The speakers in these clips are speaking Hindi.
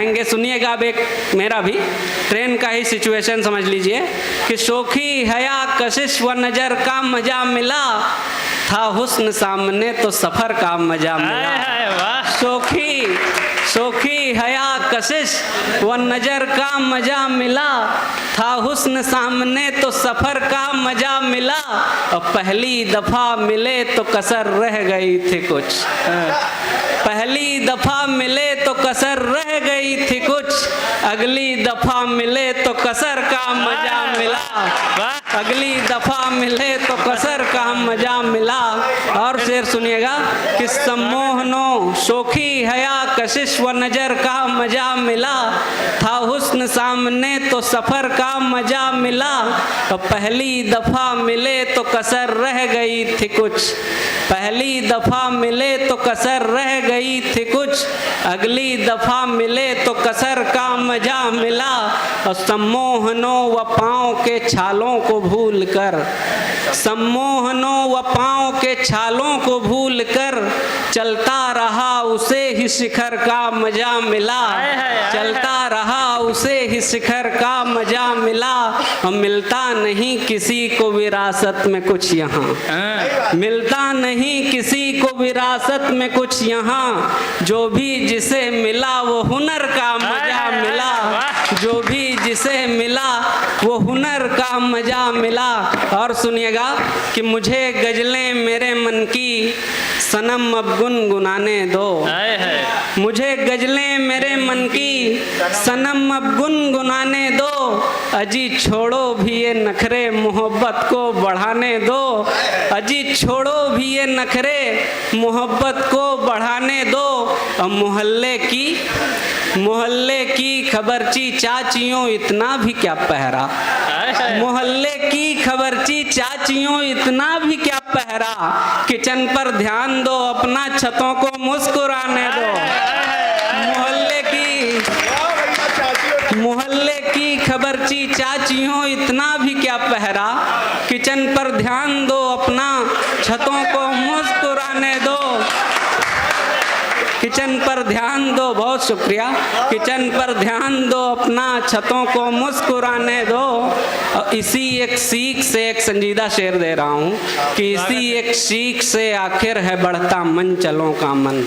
आएंगे। सुनिएगा अब एक मेरा भी ट्रेन का ही सिचुएशन समझ लीजिए कि शोखी हया कशिश व नजर का मजा मिला, था हुस्न सामने तो सफर का मजा मिला। शोखी हया कशिश व नजर का मजा मिला, था हुस्न सामने तो सफर का मजा मिला। और पहली दफा मिले तो कसर रह गई थी कुछ, पहली दफा मिले तो कसर रह गई थी कुछ, अगली दफा मिले तो कसर का मजा मिला। अगली दफा मिले तो कसर का मजा मिला। और शेर सुनिएगा कि सम्मोहनो शोखी हया कशिश व नजर का मजा मिला, था हुस्न सामने तो सफर का मजा मिला। तो पहली दफा मिले तो कसर रह गई थी कुछ, पहली दफा मिले तो कसर रह गई थी कुछ, अगली दफा मिले तो कसर का मजा मिला। और सम्मोहनों व पाँव के छालों को भूल कर, सम्मोहनों व पाँव के छालों को भूल कर, चलता रहा उसे ही शिखर का मजा मिला। चलता रहा उसे ही शिखर का मजा मिला। और मिलता नहीं किसी को विरासत में कुछ यहाँ, मिलता नहीं किसी को विरासत में कुछ यहाँ, जो भी जिसे मिला वो हुनर का मजा मिला। जो भी जिसे मिला वो हुनर का मजा मिला। और सुनिएगा कि मुझे गजलें मेरे मन की सनम अब गुनगुनाने दो, मुझे गजलें मेरे मन की सनम अब गुनगुनाने दो, अजी छोड़ो भी ये नखरे मोहब्बत को बढ़ाने दो, अजी छोड़ो भी ये नखरे मोहब्बत को बढ़ाने दो। और मोहल्ले की खबरची चाचियों इतना भी क्या पहरा, मोहल्ले की खबरची चाचियों इतना भी क्या पहरा, किचन पर ध्यान दो अपना छतों को मुस्कुराने दो। मोहल्ले की खबरची चाचियों इतना भी क्या पहरा, किचन पर ध्यान दो अपना छतों को मुस्कुराने दो। किचन पर ध्यान दो, बहुत शुक्रिया, किचन पर ध्यान दो अपना छतों को मुस्कुराने दो। और इसी एक सीख से एक संजीदा शेर दे रहा हूँ कि इसी एक सीख से आखिर है बढ़ता मंचलों का मन,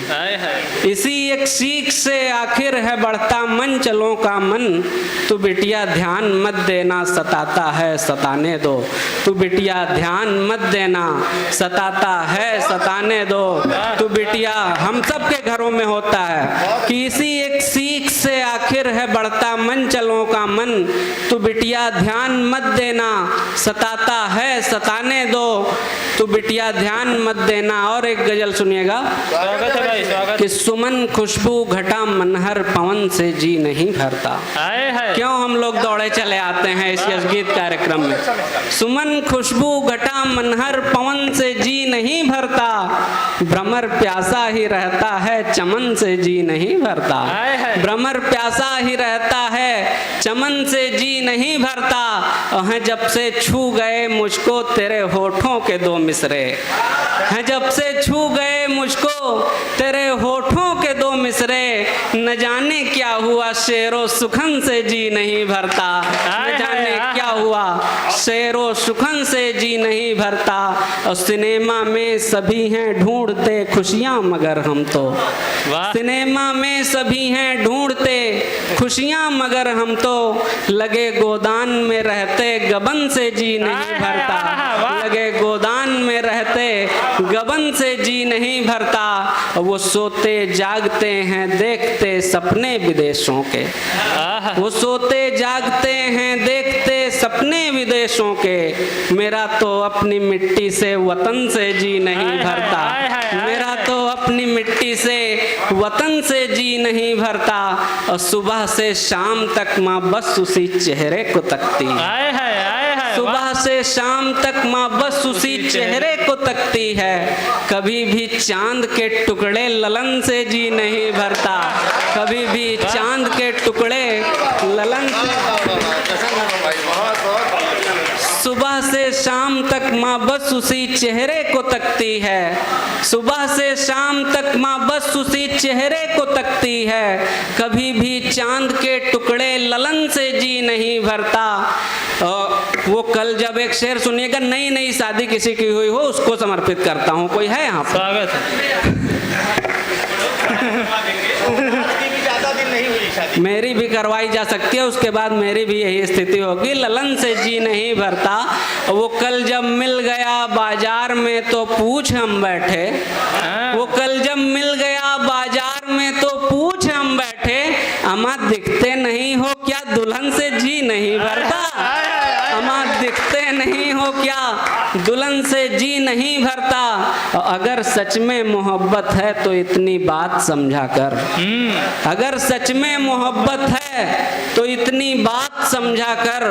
इसी एक सीख से आखिर है बढ़ता मंचलों का मन। तू बिटिया ध्यान मत देना सताता है सताने दो, तू बिटिया ध्यान मत देना सताता है सताने दो। तू बिटिया हम सब के घरों में होता है कि इसी एक सीख से आखिर है बढ़ता मंचलों का मन। तू बिटिया ध्यान मत देना सताता है सताने दो, तू बिटिया ध्यान मत देना। और एक गजल सुनिएगा कि सुमन खुशबू घटा मनहर पवन से जी नहीं भरता। क्यों हम लोग दौड़े चले आते हैं इस यशगीत कार्यक्रम में। सुमन खुशबू घटा मनहर पवन से जी नहीं भरता, भ्रमर प्यासा ही रहता है चमन से जी नहीं भरता। भ्रमर प्यासा ही रहता है चमन से जी नहीं भरता। और जब से छू गए मुझको तेरे होठों के दो मिसरे, हैं जब से छू गए मुझको तेरे होठों के दो मिसरे, न जाने क्या हुआ शेरो सुखन से जी नहीं भरता। न जाने क्या हुआ शेरो सुखन से जी नहीं भरता। और सिनेमा में सभी हैं ढूंढते खुशियां मगर हम तो, सिनेमा में सभी हैं ढूंढते खुशियां मगर हम तो, लगे गोदान में रहते गबन से जी नहीं भरता। लगे गोदान में रहते गबन से जी नहीं भरता। वो सोते जागते हैं देखते सपने विदेशों के, वो सोते जागते हैं देखते सपने विदेशों के, मेरा तो अपनी मिट्टी से वतन से जी नहीं भरता। मेरा तो अपनी मिट्टी से वतन से जी नहीं भरता। और सुबह से शाम तक माँ बस उसी चेहरे को तकती, सुबह से शाम तक माँ बस उसी चेहरे को तकती है। कभी भी चांद के टुकड़े ललन से जी नहीं भरता, कभी भी चांद के टुकड़े ललन से, सुबह से शाम तक माँ बस उसी चेहरे को तकती है, सुबह से शाम तक माँ बस उसी चेहरे को तकती है, कभी भी चांद के टुकड़े ललन से जी नहीं भरता। वो कल जब एक शेर सुनिएगा, नई नई शादी किसी की हुई हो उसको समर्पित करता हूँ। कोई है यहाँ पर? स्वागत है। मेरी भी करवाई जा सकती है, उसके बाद मेरी भी यही स्थिति होगी। ललन से जी नहीं भरता, वो कल जब मिल गया बाजार में तो पूछ हम बैठे, वो कल जब मिल गया बाजार में तो पूछ हम बैठे, अम्मा दिखते नहीं हो क्या दुल्हन से जी नहीं भरता, अम्मा दिखते नहीं हो क्या दुल्हन से जी नहीं भरता। अगर सच में मोहब्बत है तो इतनी बात समझा कर, अगर सच में मोहब्बत है तो इतनी बात समझा कर,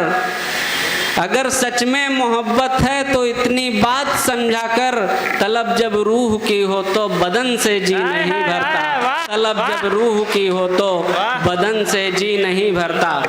अगर सच में मोहब्बत है तो इतनी बात समझा कर, तलब जब रूह की हो तो बदन से जी नहीं भरता, तलब जब रूह की हो तो बदन से जी नहीं भरता।